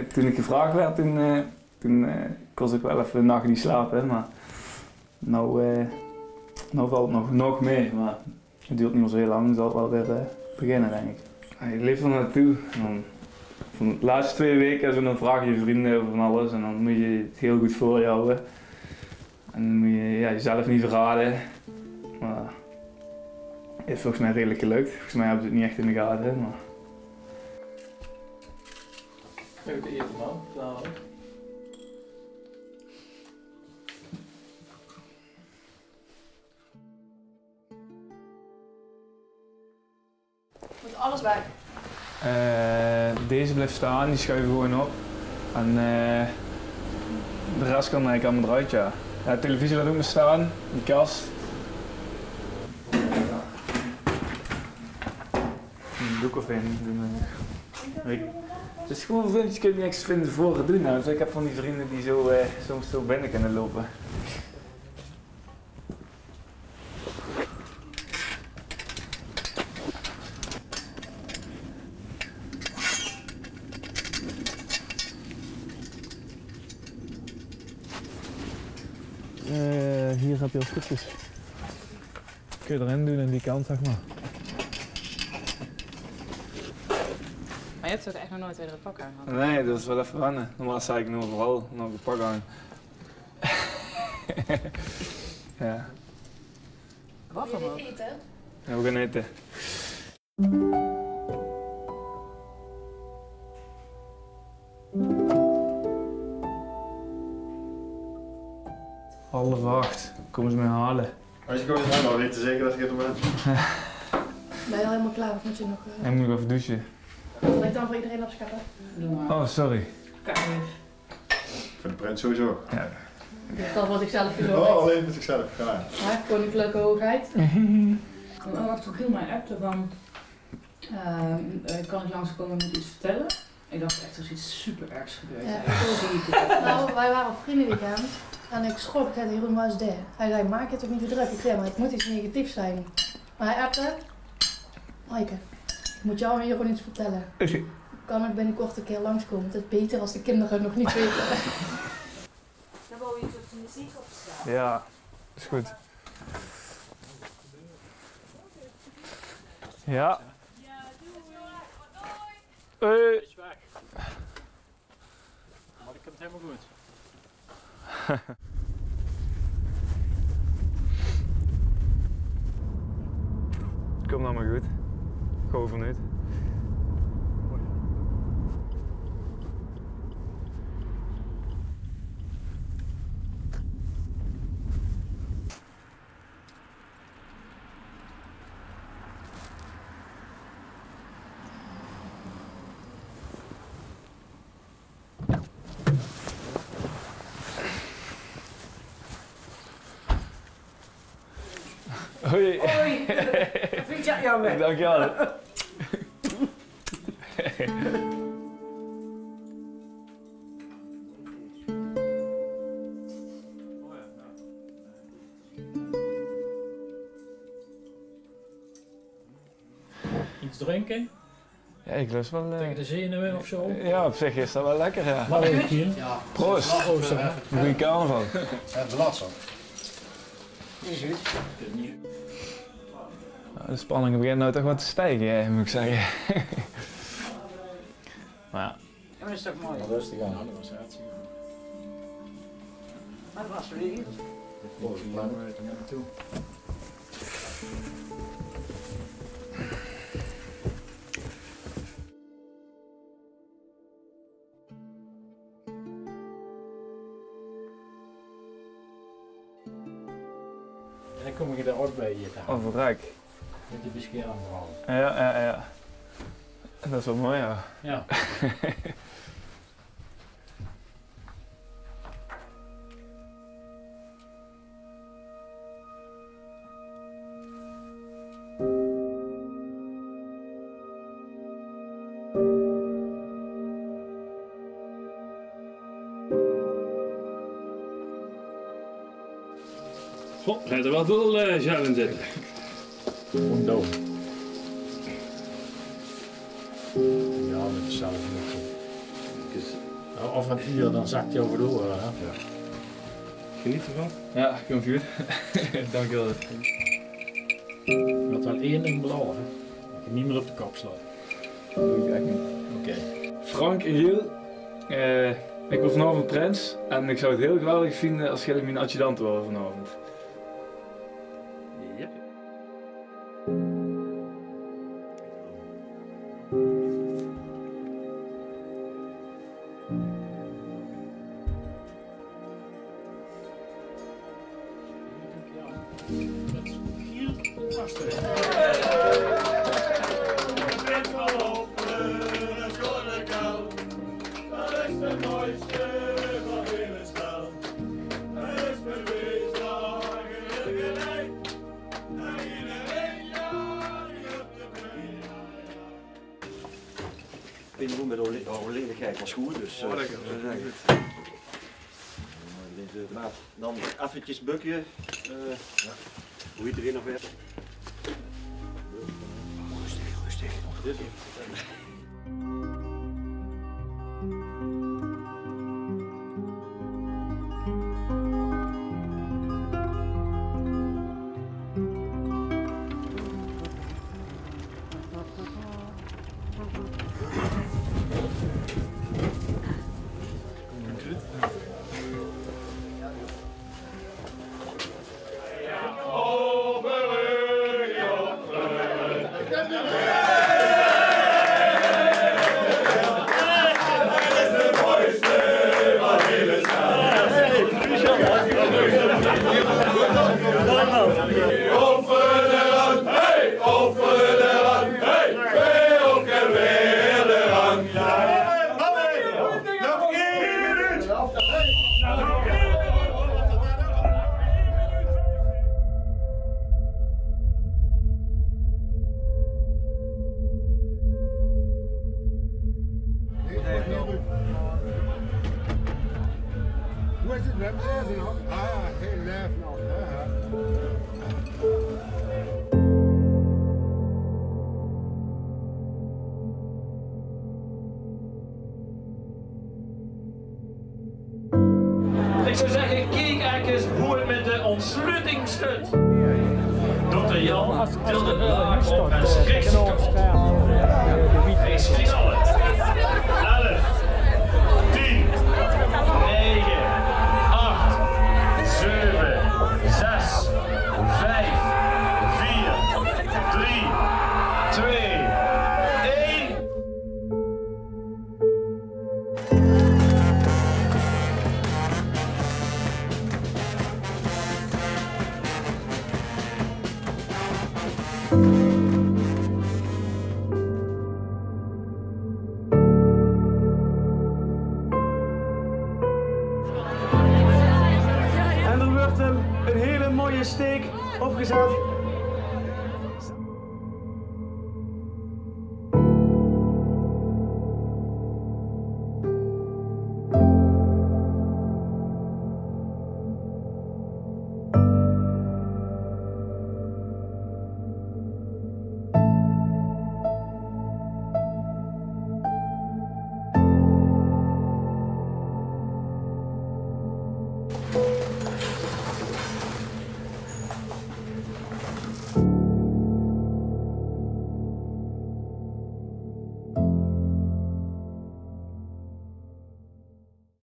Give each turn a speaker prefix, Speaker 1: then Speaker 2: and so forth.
Speaker 1: toen ik gevraagd werd, toen kon ik wel even een nacht niet slapen. Maar nou valt het nog mee. Maar het duurt niet meer zo heel lang, dus zal het wel weer beginnen, denk ik. Je leeft er naartoe. Van de laatste 2 weken dan vraag je je vrienden over van alles en dan moet je het heel goed voor je houden. En dan moet je jezelf niet verraden. Maar het is volgens mij redelijk gelukt. Volgens mij hebben ze het niet echt in de gaten. Maar...
Speaker 2: Even de eerste man.
Speaker 3: Moet alles bij.
Speaker 1: Deze blijft staan, die schuiven gewoon op. En de rest kan eigenlijk allemaal eruit, ja. De televisie laat ook maar staan, die kast. Een doek of in. Het is gewoon vervelend, je kunt niks vinden voor te doen. Nou. Dus ik heb van die vrienden die zo, soms zo binnen kunnen lopen. Hier heb je al stukjes. Kun je erin doen aan die kant, zeg maar.
Speaker 3: Maar je hebt ook echt nog nooit weer een pak aan gehad.
Speaker 1: Nee, dat is wel even wennen. Normaal zei ik nu overal nog een pak aan. Ja.
Speaker 3: Wacht maar.
Speaker 1: Ja, we gaan eten. Half 8, komen ze mij halen.
Speaker 4: Als je komt halen, weet je zeker dat je het bent?
Speaker 5: Ben je al helemaal klaar of moet je nog...
Speaker 1: Ik moet nog even douchen.
Speaker 5: Zal ik dan voor iedereen opscheppen?
Speaker 3: Doe maar.
Speaker 1: Oh, sorry.
Speaker 3: Kijk eens.
Speaker 4: Voor de print sowieso.
Speaker 1: Ja.
Speaker 5: Dat wat ik zelf verzorgd.
Speaker 4: Oh, alleen met zichzelf. Ga.
Speaker 5: Ja, koninklijke hoogheid.
Speaker 3: Wat toen Giel mij appte van, kan ik langskomen en moet iets vertellen? Ik dacht echt, er is iets super ergs gebeurd.
Speaker 5: Ja.
Speaker 3: Zo zie ik het.
Speaker 5: Nou, wij waren op vriendenweekend en ik schrok, ik zei, Jeroen, waar is dit? Hij zei, maak je toch niet te druk? Ik zei, maar het moet iets negatiefs zijn. Maar hij appte, Maaike, ik moet jou en Jeroen iets vertellen. Kan ik binnenkort een keer langskomen? Het is beter als de kinderen nog niet weten.
Speaker 6: Dan wou je iets op de muziek opstaan.
Speaker 1: Ja, is goed. Ja.
Speaker 2: Is weg. Maar ik heb het helemaal goed.
Speaker 1: Het komt allemaal goed. Ik ga overnieuw. Hoi.
Speaker 3: Hoi, vind jij jou weg?
Speaker 1: Dankjewel.
Speaker 2: Iets drinken?
Speaker 1: Ja, ik lust wel.
Speaker 2: Tegen de zenuwen of zo?
Speaker 1: Ja, op zich is dat wel lekker, ja.
Speaker 2: Maar ook hier.
Speaker 4: Ja.
Speaker 1: Proost. Goeie carnaval.
Speaker 4: Even laat zo. Is goed.
Speaker 1: De spanning begint nou toch wat te stijgen, moet ik zeggen. Maar ja.
Speaker 3: Ja, maar dat is toch mooi?
Speaker 4: Rustig aan.
Speaker 2: Nou, dat was hartstikke goed.
Speaker 3: Maar het was weer iets.
Speaker 4: Volgens mij er naartoe.
Speaker 2: En dan kom je daar ook bij je te halen.
Speaker 1: Overrijk.
Speaker 2: Met die bescherming vooral.
Speaker 1: Ja. Dat is wel mooi, ja.
Speaker 2: Ja.
Speaker 7: Ga je er wel veel gel in zitten?
Speaker 4: Undo. Ja, met dezelfde nog.
Speaker 2: Of een uur, dan zakt je over door. Hè?
Speaker 7: Geniet ervan.
Speaker 1: Ja, komt goed. Dankjewel.
Speaker 2: Je had wel één ding belangrijk, hè? Dat je niet meer op de kop slaat.
Speaker 1: Dat doe ik echt niet.
Speaker 2: Oké.
Speaker 1: Frank en Giel, ik wil vanavond prins en ik zou het heel geweldig vinden als jullie mijn adjudant worden vanavond.
Speaker 7: Yep.
Speaker 4: Ik ben met onledigheid was goed, dus
Speaker 7: Oh, dat is
Speaker 4: goed. Dan eventjes bukken. Hoe iedereen nog weer. Rustig.
Speaker 8: Hoe is het met hem? Heel leuk nog.
Speaker 9: Ik zou zeggen, kijk eens hoe het met de ontsluiting schudt. Dokter Jan tilde de laag op en schrik zich kapot. Hij schrikt alle. 11, 10, 9, 8, 7, 6, 5, 4, 3, 2, 1.
Speaker 10: En er wordt een hele mooie steek opgezet